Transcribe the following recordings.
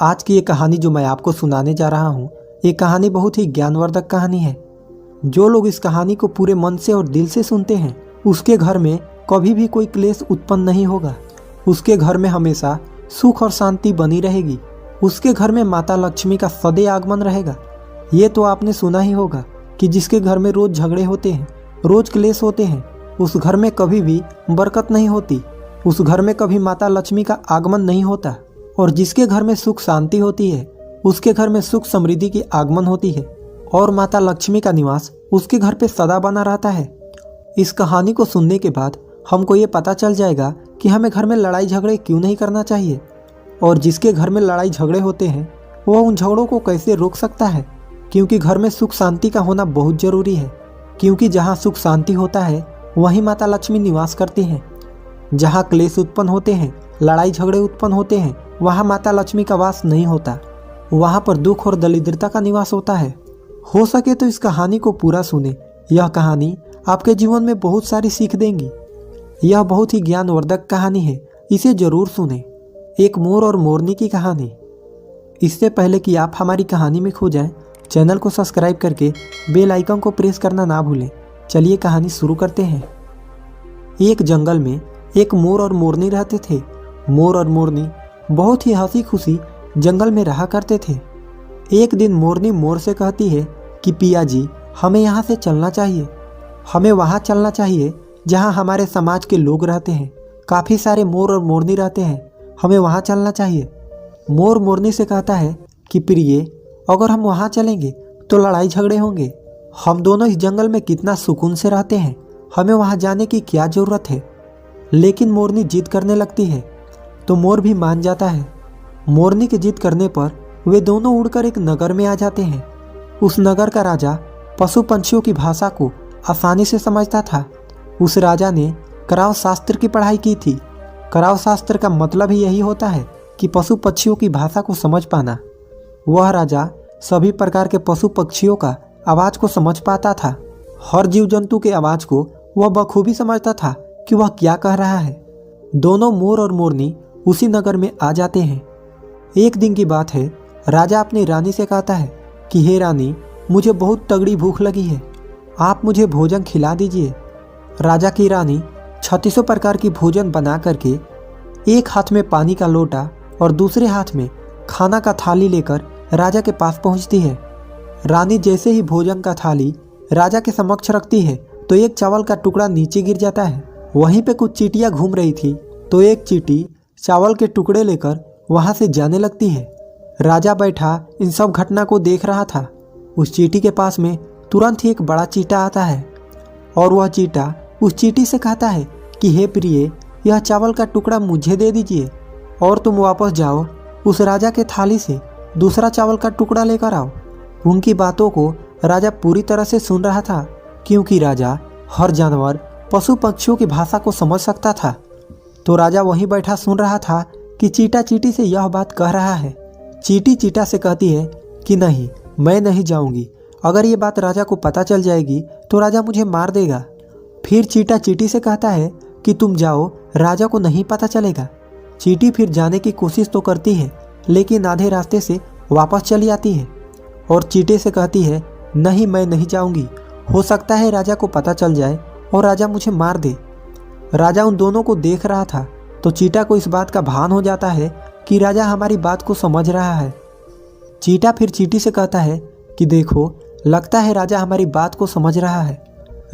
आज की ये कहानी जो मैं आपको सुनाने जा रहा हूँ, ये कहानी बहुत ही ज्ञानवर्धक कहानी है। जो लोग इस कहानी को पूरे मन से और दिल से सुनते हैं, उसके घर में कभी भी कोई क्लेश उत्पन्न नहीं होगा। उसके घर में हमेशा सुख और शांति बनी रहेगी। उसके घर में माता लक्ष्मी का सदैव आगमन रहेगा। ये तो आपने सुना ही होगा कि जिसके घर में रोज झगड़े होते हैं, रोज क्लेश होते हैं, उस घर में कभी भी बरकत नहीं होती। उस घर में कभी माता लक्ष्मी का आगमन नहीं होता। और जिसके घर में सुख शांति होती है, उसके घर में सुख समृद्धि की आगमन होती है और माता लक्ष्मी का निवास उसके घर पे सदा बना रहता है। इस कहानी को सुनने के बाद हमको ये पता चल जाएगा कि हमें घर में लड़ाई झगड़े क्यों नहीं करना चाहिए, और जिसके घर में लड़ाई झगड़े होते हैं वह उन झगड़ों को कैसे रोक सकता है। क्योंकि घर में सुख शांति का होना बहुत जरूरी है। क्योंकि जहाँ सुख शांति होता है वहीं माता लक्ष्मी निवास करती हैं। जहाँ क्लेश उत्पन्न होते हैं, लड़ाई झगड़े उत्पन्न होते हैं, वहाँ माता लक्ष्मी का वास नहीं होता। वहाँ पर दुख और दरिद्रता का निवास होता है। हो सके तो इस कहानी को पूरा सुने। यह कहानी आपके जीवन में बहुत सारी सीख देंगी। यह बहुत ही ज्ञानवर्धक कहानी है, इसे जरूर सुने। एक मोर और मोरनी की कहानी। इससे पहले कि आप हमारी कहानी में खो जाएं, चैनल को सब्सक्राइब करके बेल आइकन को प्रेस करना ना भूलें। चलिए कहानी शुरू करते हैं। एक जंगल में एक मोर और मोरनी रहते थे। मोर और मोरनी बहुत ही हंसी खुशी जंगल में रहा करते थे। एक दिन मोरनी मोर से कहती है कि पिया जी, हमें यहाँ से चलना चाहिए। हमें वहाँ चलना चाहिए जहाँ हमारे समाज के लोग रहते हैं। काफ़ी सारे मोर और मोरनी रहते हैं, हमें वहाँ चलना चाहिए। मोर मोरनी से कहता है कि प्रिय, अगर हम वहाँ चलेंगे तो लड़ाई झगड़े होंगे। हम दोनों इस जंगल में कितना सुकून से रहते हैं, हमें वहाँ जाने की क्या ज़रूरत है। लेकिन मोरनी जिद करने लगती है तो मोर भी मान जाता है। मोरनी के जिद करने पर वे दोनों उड़कर एक नगर में आ जाते हैं। उस नगर का राजा पशु पंछियों की भाषा को आसानी से समझता था। उस राजा ने कराव शास्त्र की पढ़ाई की थी। कराव शास्त्र का मतलब ही यही होता है कि पशु पक्षियों की भाषा को समझ पाना। वह राजा सभी प्रकार के पशु पक्षियों का आवाज़ को समझ पाता था। हर जीव जंतु के आवाज़ को वह बखूबी समझता था कि वह क्या कह रहा है। दोनों मोर और मोरनी उसी नगर में आ जाते हैं। एक दिन की बात है, राजा अपनी रानी से कहता है कि हे रानी, मुझे बहुत तगड़ी भूख लगी है, आप मुझे भोजन खिला दीजिए। राजा की रानी 36 प्रकार की भोजन बना करके एक हाथ में पानी का लोटा और दूसरे हाथ में खाना का थाली लेकर राजा के पास पहुंचती है। रानी जैसे ही भोजन का थाली राजा के समक्ष रखती है तो एक चावल का टुकड़ा नीचे गिर जाता है। वहीं पे कुछ चींटियां घूम रही थी तो एक चींटी चावल के टुकड़े लेकर वहां से जाने लगती है। राजा बैठा इन सब घटना को देख रहा था। उस चींटी के पास में तुरंत ही एक बड़ा चींटा आता है और वह चींटा उस चींटी से कहता है कि हे प्रिय, यह चावल का टुकड़ा मुझे दे दीजिए और तुम वापस जाओ, उस राजा के थाली से दूसरा चावल का टुकड़ा लेकर आओ। उनकी बातों को राजा पूरी तरह से सुन रहा था, क्योंकि राजा हर जानवर पशु पक्षियों की भाषा को समझ सकता था। तो राजा वहीं बैठा सुन रहा था कि चींटा चींटी से यह बात कह रहा है। चींटी चींटा से कहती है कि नहीं, मैं नहीं जाऊंगी। अगर ये बात राजा को पता चल जाएगी तो राजा मुझे मार देगा। फिर चींटा चींटी से कहता है कि तुम जाओ, राजा को नहीं पता चलेगा। चींटी फिर जाने की कोशिश तो करती है, लेकिन आधे रास्ते से वापस चली आती है और चींटे से कहती है नहीं, मैं नहीं जाऊंगी। हो सकता है राजा को पता चल जाए और राजा मुझे मार दे। राजा उन दोनों को देख रहा था तो चींटा को इस बात का भान हो जाता है कि राजा हमारी बात को समझ रहा है। चींटा फिर चींटी से कहता है कि देखो, लगता है राजा हमारी बात को समझ रहा है।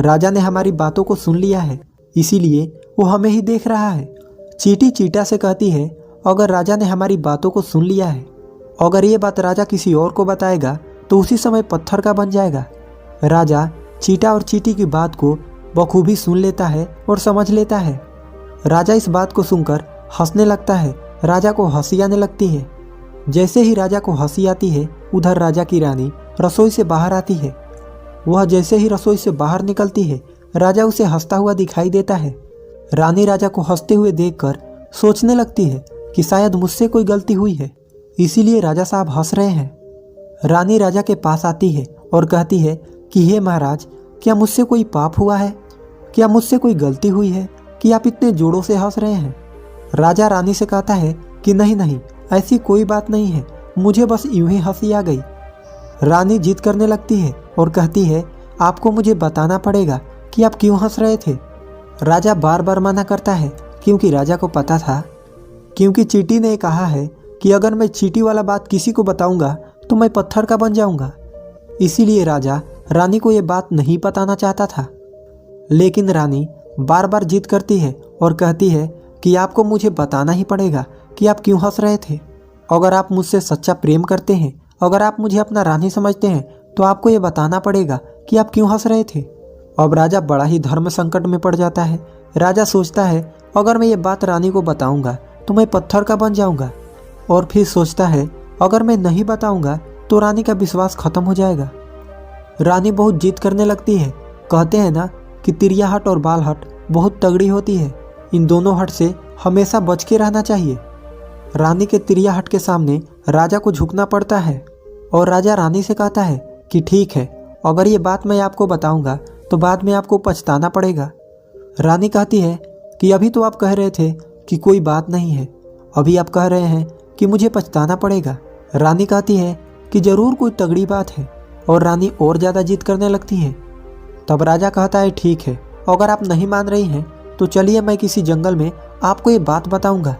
राजा ने हमारी बातों को सुन लिया है, इसीलिए वो हमें ही देख रहा है। चींटी चींटा से कहती है अगर राजा ने हमारी बातों को सुन लिया है, अगर ये बात राजा किसी और को बताएगा तो उसी समय पत्थर का बन जाएगा। राजा चींटा और चींटी की बात को बखूबी सुन लेता है और समझ लेता है। राजा इस बात को सुनकर हंसने लगता है। राजा को हंसी आने लगती है। जैसे ही राजा को हंसी आती है, उधर राजा की रानी रसोई से बाहर आती है। वह जैसे ही रसोई से बाहर निकलती है, राजा उसे हंसता हुआ दिखाई देता है। रानी राजा को हंसते हुए देखकर सोचने लगती है कि शायद मुझसे कोई गलती हुई है, इसीलिए राजा साहब हंस रहे हैं। रानी राजा के पास आती है और कहती है कि हे महाराज, क्या मुझसे कोई पाप हुआ है? क्या मुझसे कोई गलती हुई है कि आप इतने जोरों से हंस रहे हैं? राजा रानी से कहता है कि नहीं नहीं, ऐसी कोई बात नहीं है, मुझे बस यूं ही हंसी आ गई। रानी जिद करने लगती है और कहती है, आपको मुझे बताना पड़ेगा कि आप क्यों हंस रहे थे। राजा बार बार मना करता है क्योंकि राजा को पता था, क्योंकि चींटी ने कहा है कि अगर मैं चींटी वाला बात किसी को बताऊंगा तो मैं पत्थर का बन जाऊंगा। इसीलिए राजा रानी को ये बात नहीं बताना चाहता था। लेकिन रानी बार बार जिद करती है और कहती है कि आपको मुझे बताना ही पड़ेगा कि आप क्यों हंस रहे थे। अगर आप मुझसे सच्चा प्रेम करते हैं, अगर आप मुझे अपना रानी समझते हैं, तो आपको ये बताना पड़ेगा कि आप क्यों हंस रहे थे। अब राजा बड़ा ही धर्म संकट में पड़ जाता है। राजा सोचता है, अगर मैं ये बात रानी को बताऊंगा तो मैं पत्थर का बन जाऊंगा, और फिर सोचता है अगर मैं नहीं बताऊंगा तो रानी का विश्वास खत्म हो जाएगा। रानी बहुत जिद करने लगती है। कहते हैं ना कि तिरिया हट और बाल हट बहुत तगड़ी होती है, इन दोनों हट से हमेशा बच के रहना चाहिए। रानी के तिरिया हट के सामने राजा को झुकना पड़ता है और राजा रानी से कहता है कि ठीक है, अगर ये बात मैं आपको बताऊंगा तो बाद में आपको पछताना पड़ेगा। रानी कहती है कि अभी तो आप कह रहे थे कि कोई बात नहीं है, अभी आप कह रहे हैं कि मुझे पछताना पड़ेगा। रानी कहती है कि जरूर कोई तगड़ी बात है, और रानी और ज़्यादा जिद करने लगती है। तब राजा कहता है, ठीक है, अगर आप नहीं मान रही हैं तो चलिए मैं किसी जंगल में आपको ये बात बताऊंगा।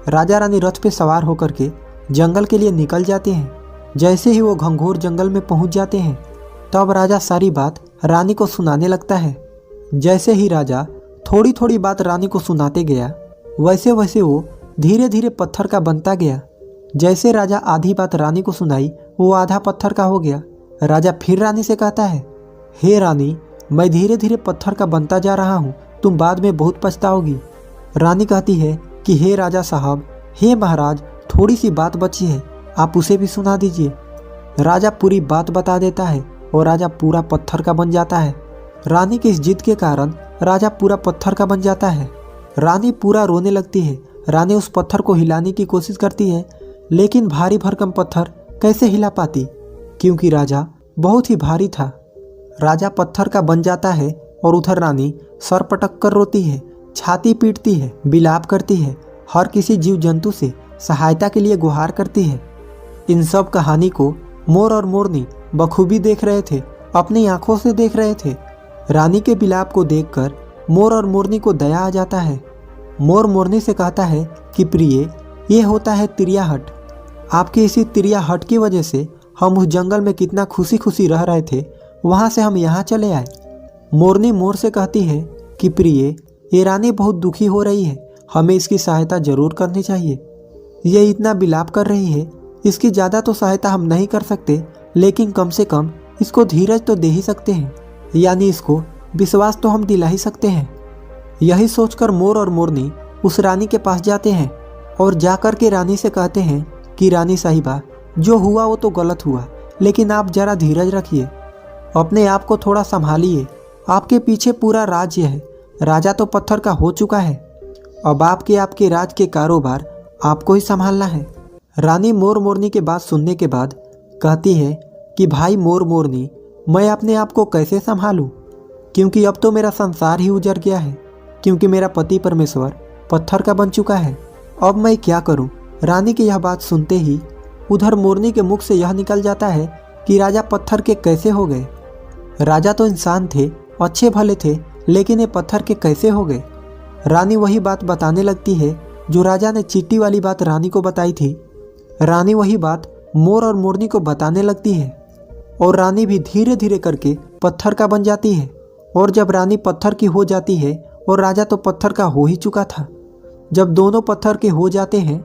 राजा रानी रथ पे सवार होकर के जंगल के लिए निकल जाते हैं। जैसे ही वो घंघोर जंगल में पहुंच जाते हैं, तब राजा सारी बात रानी को सुनाने लगता है। जैसे ही राजा थोड़ी थोड़ी बात रानी को सुनाते गया, वैसे वैसे वो धीरे धीरे पत्थर का बनता गया। जैसे राजा आधी बात रानी को सुनाई, वो आधा पत्थर का हो गया। राजा फिर रानी से कहता है, हे रानी, मैं धीरे धीरे पत्थर का बनता जा रहा हूँ, तुम बाद में बहुत पछताओगी। रानी कहती है कि हे राजा साहब, हे महाराज, थोड़ी सी बात बची है, आप उसे भी सुना दीजिए। राजा पूरी बात बता देता है और राजा पूरा पत्थर का बन जाता है। रानी की इस जिद के कारण राजा पूरा पत्थर का बन जाता है। रानी पूरा रोने लगती है। रानी उस पत्थर को हिलाने की कोशिश करती है, लेकिन भारी भरकम पत्थर कैसे हिला पाती, क्योंकि राजा बहुत ही भारी था। राजा पत्थर का बन जाता है और उधर रानी सर पटक कर रोती है, छाती पीटती है, बिलाप करती है, हर किसी जीव जंतु से सहायता के लिए गुहार करती है। इन सब कहानी को मोर और मोरनी बखूबी देख रहे थे, अपनी आंखों से देख रहे थे। रानी के बिलाप को देखकर मोर और मोरनी को दया आ जाता है। मोर मोरनी से कहता है कि प्रिय, ये होता है तिरिया हट। आपकी इसी तिरिया हट की वजह से हम उस जंगल में कितना खुशी खुशी रह रहे थे, वहाँ से हम यहाँ चले आए। मोरनी मोर से कहती है कि प्रिय, ये रानी बहुत दुखी हो रही है, हमें इसकी सहायता जरूर करनी चाहिए। ये इतना बिलाप कर रही है, इसकी ज़्यादा तो सहायता हम नहीं कर सकते, लेकिन कम से कम इसको धीरज तो दे ही सकते हैं, यानी इसको विश्वास तो हम दिला ही सकते हैं। यही सोचकर मोर और मोरनी उस रानी के पास जाते हैं और जाकर के रानी से कहते हैं कि रानी साहिबा, जो हुआ वो तो गलत हुआ, लेकिन आप जरा धीरज रखिए, अपने आप को थोड़ा संभालिए। आपके पीछे पूरा राज्य है, राजा तो पत्थर का हो चुका है, अब आपके राज के कारोबार आपको ही संभालना है। रानी मोर मोरनी के बात सुनने के बाद कहती है कि भाई मोर मोरनी, मैं अपने आप को कैसे संभालूं, क्योंकि अब तो मेरा संसार ही उजड़ गया है, क्योंकि मेरा पति परमेश्वर पत्थर का बन चुका है। अब मैं क्या करूं? रानी की यह बात सुनते ही उधर मोरनी के मुख से यह निकल जाता है कि राजा पत्थर के कैसे हो गए। राजा तो इंसान थे, अच्छे भले थे, लेकिन ये पत्थर के कैसे हो गए। रानी वही बात बताने लगती है जो राजा ने चींटी वाली बात रानी को बताई थी। रानी वही बात मोर और मोरनी को बताने लगती है और रानी भी धीरे धीरे करके पत्थर का बन जाती है। और जब रानी पत्थर की हो जाती है और राजा तो पत्थर का हो ही चुका था, जब दोनों पत्थर के हो जाते हैं,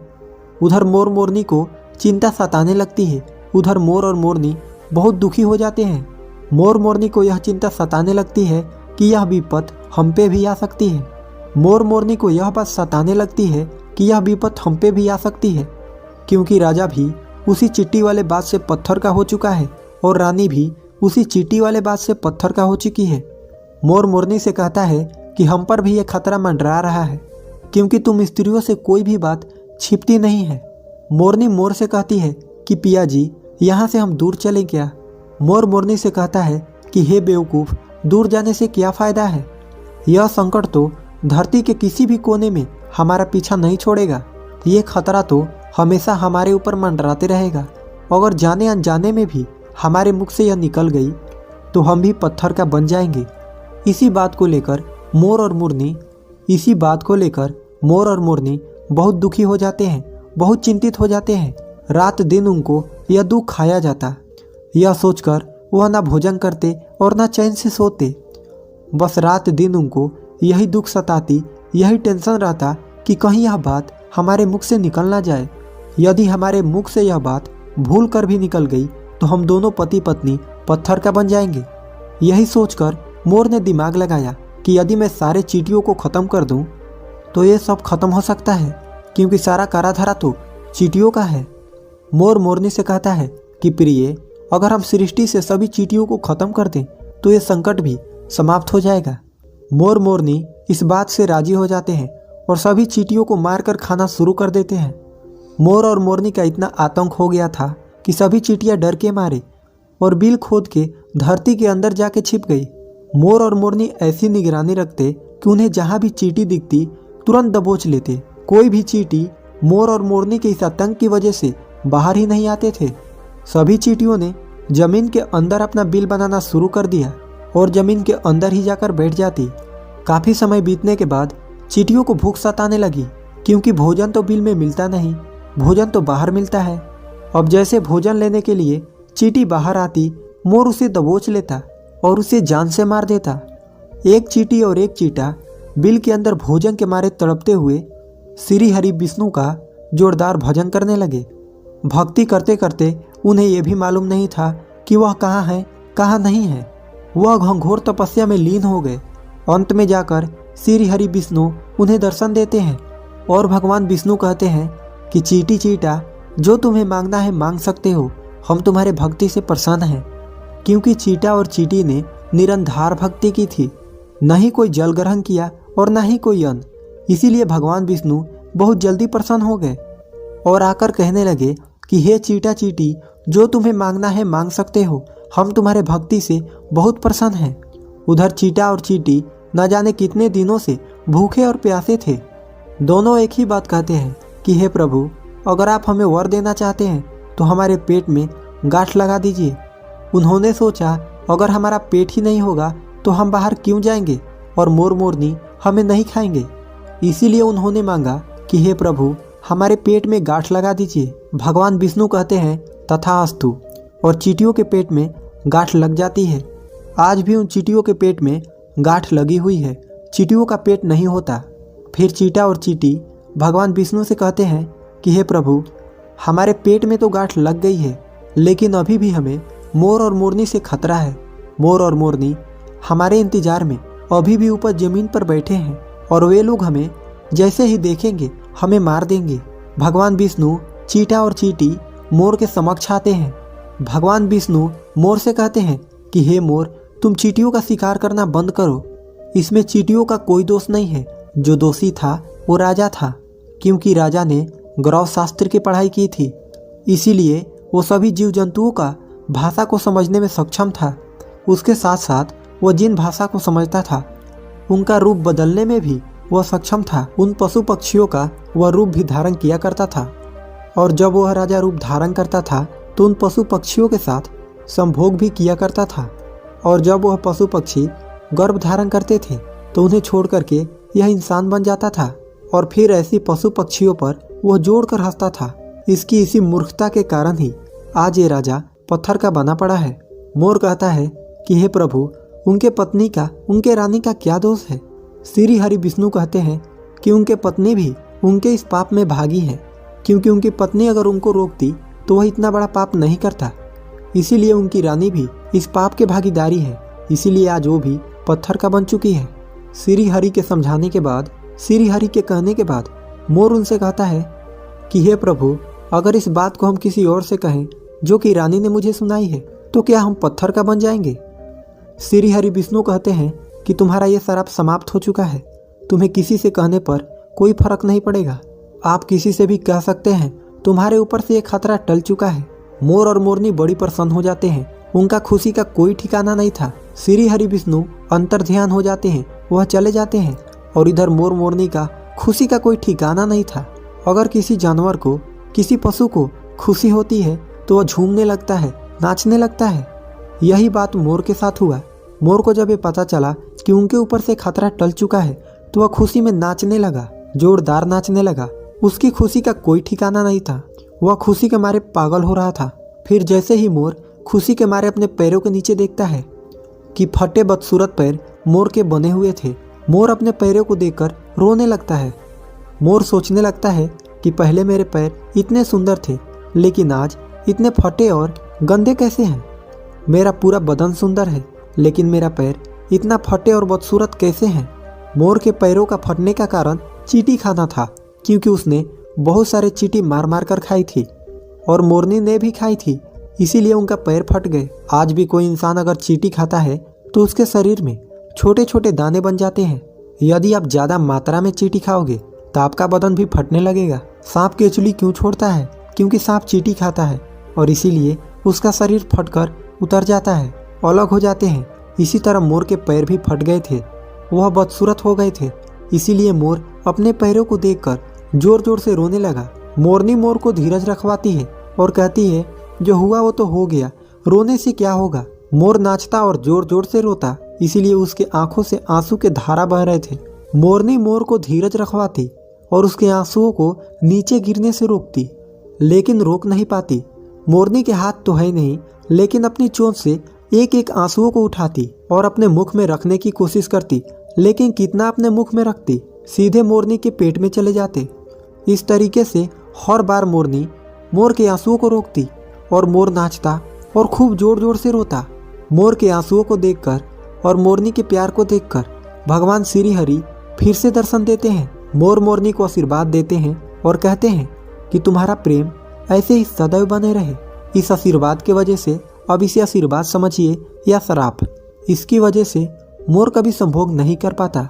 उधर मोर मोरनी को चिंता सताने लगती है। उधर मोर और मोरनी बहुत दुखी हो जाते हैं। मोर मोरनी को यह चिंता सताने लगती है कि यह विपत हम पे भी आ सकती है। मोर मोरनी को यह बात सताने लगती है कि यह विपत हम पे भी आ सकती है, क्योंकि राजा भी उसी चींटी वाले बात से पत्थर का हो चुका है और रानी भी उसी चींटी वाले बात से पत्थर का हो चुकी है। मोर मोरनी से कहता है कि हम पर भी ये खतरा मंडरा रहा है, क्योंकि तुम स्त्रियों से कोई भी बात छिपती नहीं है। मोरनी मोर से कहती है कि पिया जी, यहाँ से हम दूर चलें क्या। मोर मोरनी से कहता है कि हे बेवकूफ़, दूर जाने से क्या फ़ायदा है, यह संकट तो धरती के किसी भी कोने में हमारा पीछा नहीं छोड़ेगा, ये खतरा तो हमेशा हमारे ऊपर मंडराते रहेगा। अगर जाने अनजाने में भी हमारे मुख से यह निकल गई तो हम भी पत्थर का बन जाएंगे। इसी बात को लेकर मोर और मोरनी बहुत दुखी हो जाते हैं, बहुत चिंतित हो जाते हैं। रात दिन उनको यह दुख खाया जाता। यह सोचकर वह ना भोजन करते और ना चैन से सोते। बस रात दिन उनको यही दुख सताती, यही टेंशन रहता कि कहीं यह बात हमारे मुख से निकल ना जाए। यदि हमारे मुख से यह बात भूल कर भी निकल गई तो हम दोनों पति पत्नी पत्थर का बन जाएंगे। यही सोचकर मोर ने दिमाग लगाया कि यदि मैं सारे चींटियों को ख़त्म कर दूं तो ये सब खत्म हो सकता है, क्योंकि सारा काराधारा तो चींटियों का है। मोर मोरनी से कहता है कि प्रिय, अगर हम सृष्टि से सभी चींटियों को ख़त्म कर दें तो ये संकट भी समाप्त हो जाएगा। मोर मोरनी इस बात से राजी हो जाते हैं और सभी चींटियों को मारकर खाना शुरू कर देते हैं। मोर और मोरनी का इतना आतंक हो गया था कि सभी चींटियां डर के मारे और बिल खोद के धरती के अंदर जाके छिप गई। मोर और मोरनी ऐसी निगरानी रखते कि उन्हें जहाँ भी चींटी दिखती तुरंत दबोच लेते। कोई भी चींटी मोर और मोरनी के इस आतंक की वजह से बाहर ही नहीं आते थे। सभी चींटियों ने जमीन के अंदर अपना बिल बनाना शुरू कर दिया और जमीन के अंदर ही जाकर बैठ जाती। काफ़ी समय बीतने के बाद चींटियों को भूख सताने लगी, क्योंकि भोजन तो बिल में मिलता नहीं, भोजन तो बाहर मिलता है। अब जैसे भोजन लेने के लिए चींटी बाहर आती, मोर उसे दबोच लेता और उसे जान से मार देता। एक चींटी और एक चींटा बिल के अंदर भोजन के मारे तड़पते हुए श्री हरि विष्णु का जोरदार भजन करने लगे। भक्ति करते करते उन्हें यह भी मालूम नहीं था कि वह कहाँ है कहाँ नहीं है। वह घंघोर तपस्या में लीन हो गए। अंत में जाकर श्री हरि विष्णु उन्हें दर्शन देते हैं और भगवान विष्णु कहते हैं कि चींटी चींटा, जो तुम्हें मांगना है मांग सकते हो, हम तुम्हारे भक्ति से प्रसन्न हैं। क्योंकि चींटा और चींटी ने निरंधार भक्ति की थी, न ही कोई जल ग्रहण किया और न ही कोई अन्न। इसीलिए भगवान विष्णु बहुत जल्दी प्रसन्न हो गए और आकर कहने लगे कि हे चींटा चींटी, जो तुम्हें मांगना है मांग सकते हो, हम तुम्हारे भक्ति से बहुत प्रसन्न हैं। उधर चींटा और चींटी न जाने कितने दिनों से भूखे और प्यासे थे। दोनों एक ही बात कहते हैं कि हे प्रभु, अगर आप हमें वर देना चाहते हैं तो हमारे पेट में गांठ लगा दीजिए। उन्होंने सोचा, अगर हमारा पेट ही नहीं होगा तो हम बाहर क्यों जाएंगे और मोर मोरनी हमें नहीं खाएंगे। इसीलिए उन्होंने मांगा कि हे प्रभु, हमारे पेट में गांठ लगा दीजिए। भगवान विष्णु कहते हैं तथास्तु, और चींटियों के पेट में गांठ लग जाती है। आज भी उन चींटियों के पेट में गांठ लगी हुई है। चींटियों का पेट नहीं होता। फिर चींटा और चींटी भगवान विष्णु से कहते हैं कि हे प्रभु, हमारे पेट में तो गांठ लग गई है, लेकिन अभी भी हमें मोर और मोरनी से खतरा है। मोर और मोरनी हमारे इंतजार में अभी भी ऊपर जमीन पर बैठे हैं और वे लोग हमें जैसे ही देखेंगे हमें मार देंगे। भगवान विष्णु चींटा और चींटी मोर के समक्ष आते हैं। भगवान विष्णु मोर से कहते हैं कि हे मोर, तुम चींटियों का शिकार करना बंद करो। इसमें चींटियों का कोई दोष नहीं है। जो दोषी था वो राजा था, क्योंकि राजा ने गौरव शास्त्र की पढ़ाई की थी। इसीलिए वो सभी जीव जंतुओं का भाषा को समझने में सक्षम था। उसके साथ साथ वह जिन भाषा को समझता था उनका रूप बदलने में भी वह सक्षम था। उन पशु पक्षियों का वह रूप भी धारण किया करता था, और जब वह राजा रूप धारण करता था तो उन पशु पक्षियों के साथ संभोग भी किया करता था। और जब वह पशु पक्षी गर्भ धारण करते थे तो उन्हें छोड़ करके यह इंसान बन जाता था, और फिर ऐसी पशु पक्षियों पर वह जोड़ कर हंसता था। इसकी इसी मूर्खता के कारण ही आज ये राजा पत्थर का बना पड़ा है। मोर कहता है कि हे प्रभु, उनके पत्नी का, उनके रानी का क्या दोष है। श्री हरि विष्णु कहते हैं कि उनके पत्नी भी उनके इस पाप में भागी है, क्योंकि उनकी पत्नी अगर उनको रोकती तो वह इतना बड़ा पाप नहीं करता। इसीलिए उनकी रानी भी इस पाप के भागीदारी है। इसीलिए आज वो भी पत्थर का बन चुकी है। श्री हरि के समझाने के बाद, श्री हरि के कहने के बाद मोर उनसे कहता है कि हे प्रभु, अगर इस बात को हम किसी और से कहें जो कि रानी ने मुझे सुनाई है, तो क्या हम पत्थर का बन जाएंगे। श्री हरि विष्णु कहते हैं कि तुम्हारा ये श्राप समाप्त हो चुका है। तुम्हें किसी से कहने पर कोई फर्क नहीं पड़ेगा। आप किसी से भी कह सकते हैं, तुम्हारे ऊपर से ये खतरा टल चुका है। मोर और मोरनी बड़ी प्रसन्न हो जाते हैं। उनका खुशी का कोई ठिकाना नहीं था। श्री हरि विष्णु अंतर ध्यान हो जाते हैं, वह चले जाते हैं, और इधर मोर मोरनी का खुशी का कोई ठिकाना नहीं था। अगर किसी जानवर को किसी पशु को खुशी होती है तो वह झूमने लगता है, नाचने लगता है। यही बात मोर के साथ हुआ। मोर को जब ये पता चला कि उनके ऊपर से खतरा टल चुका है तो वह खुशी में नाचने लगा, जोरदार नाचने लगा। उसकी खुशी का कोई ठिकाना नहीं था, वह खुशी के मारे पागल हो रहा था। फिर जैसे ही मोर खुशी के मारे अपने पैरों के नीचे देखता है कि फटे बदसूरत पैर मोर के बने हुए थे, मोर अपने पैरों को देखकर रोने लगता है। मोर सोचने लगता है कि पहले मेरे पैर इतने सुंदर थे, लेकिन आज इतने फटे और गंदे कैसे हैं। मेरा पूरा बदन सुंदर है, लेकिन मेरा पैर इतना फटे और बदसूरत कैसे हैं। मोर के पैरों का फटने का कारण चींटी खाना था, क्योंकि उसने बहुत सारे चींटी मार मार कर खाई थी और मोरनी ने भी खाई थी, इसीलिए उनका पैर फट गए। आज भी कोई इंसान अगर चींटी खाता है तो उसके शरीर में छोटे छोटे दाने बन जाते हैं। यदि आप ज़्यादा मात्रा में चींटी खाओगे तो आपका बदन भी फटने लगेगा। सांप केचुली क्यों छोड़ता है? क्योंकि सांप चींटी खाता है और इसीलिए उसका शरीर फटकर उतर जाता है, अलग हो जाते हैं। इसी तरह मोर के पैर भी फट गए थे, वह बदसूरत हो गए थे। इसीलिए मोर अपने पैरों को देखकर जोर जोर से रोने लगा। मोरनी मोर को धीरज रखवाती है और कहती है, जो हुआ वो तो हो गया, रोने से क्या होगा। मोर नाचता और जोर जोर से रोता, इसीलिए उसके आंखों से आंसू के धारा बह रहे थे। मोरनी मोर को धीरज रखवाती और उसके आंसुओं को नीचे गिरने से रोकती, लेकिन रोक नहीं पाती। मोरनी के हाथ तो है नहीं, लेकिन अपनी चोंच से एक एक आंसुओं को उठाती और अपने मुख में रखने की कोशिश करती, लेकिन कितना अपने मुख में रखती, सीधे मोरनी के पेट में चले जाते। इस तरीके से हर बार मोरनी मोर के आंसुओं को रोकती और मोर नाचता और खूब जोर जोर से रोता। मोर के आंसुओं को देखकर और मोरनी के प्यार को देखकर भगवान श्री हरि फिर से दर्शन देते हैं। मोर मोरनी को आशीर्वाद देते हैं और कहते हैं कि तुम्हारा प्रेम ऐसे ही सदैव बने रहे। इस आशीर्वाद के वजह से अब इसे आशीर्वाद समझिए या श्राप। इसकी वजह से मोर कभी संभोग नहीं कर पाता,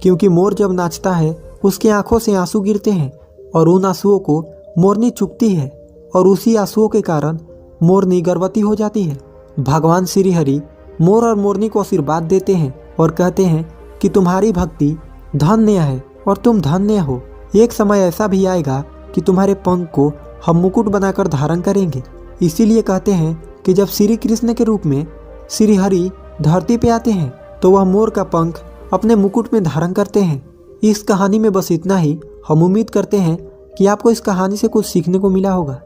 क्योंकि मोर जब नाचता है उसकी आंखों से आंसू गिरते हैं और उन आंसुओं को मोरनी चुपती है और उसी आंसुओं के कारण मोरनी गर्भवती हो जाती है। भगवान श्री हरि मोर और मोरनी को आशीर्वाद देते हैं और कहते हैं कि तुम्हारी भक्ति धन्य है और तुम धन्य हो। एक समय ऐसा भी आएगा कि तुम्हारे पंख को हम मुकुट बनाकर धारण करेंगे। इसीलिए कहते हैं कि जब श्री कृष्ण के रूप में श्री हरि धरती पे आते हैं तो वह मोर का पंख अपने मुकुट में धारण करते हैं। इस कहानी में बस इतना ही। हम उम्मीद करते हैं कि आपको इस कहानी से कुछ सीखने को मिला होगा।